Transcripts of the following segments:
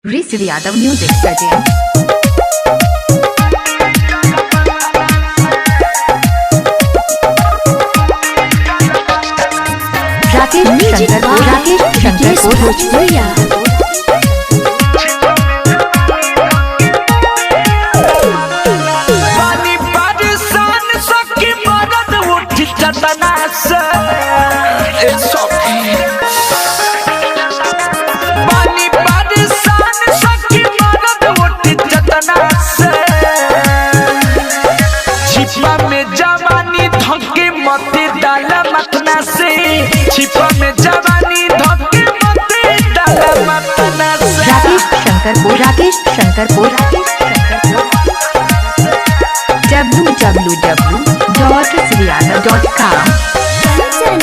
Rishi Yadav Music Curtain. Rakesh Shankar को भोजपुरिया पानी बारिशान सखी मरद उठी चटना से पानी बारिशान सखी मरद उठी चटना से छिपा में जवानी धक्के मते डाला मतना से छिपा में जवानी धक्के मते डाला मतना से राकेश शंकर को www.rishyadav.com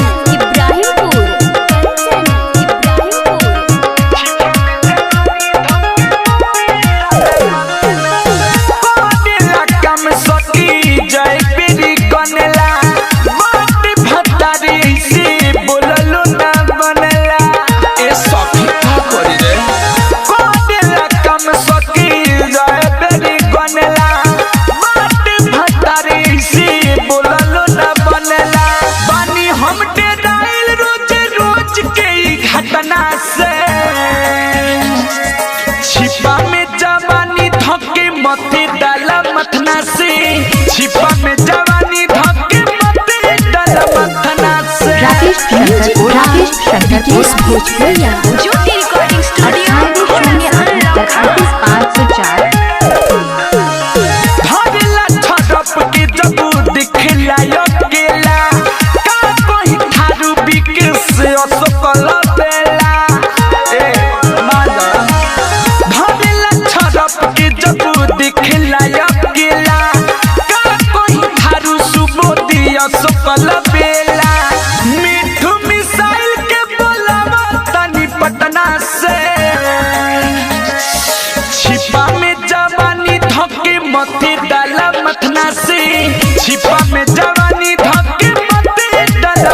छिपा में जवानी धक्के मते डाला मथना से छिपा में जवानी धक्के मते डाला मथना से राकेश शंकर को भोजपुरिया ज्योति रिकॉर्डिंग स्टूडियो 504 धरला छड़प के जब दिखला अकेला का कोई थारू बिक से असकल बेला दिखला अकेला का कोई थारू सुबोदिया सकल बेला मिठू मिसाइल के बोलावा तनी पटना से छिपा में जवानी धक्के मते डाला मथना से छिपा में जवानी धक्के मते डाला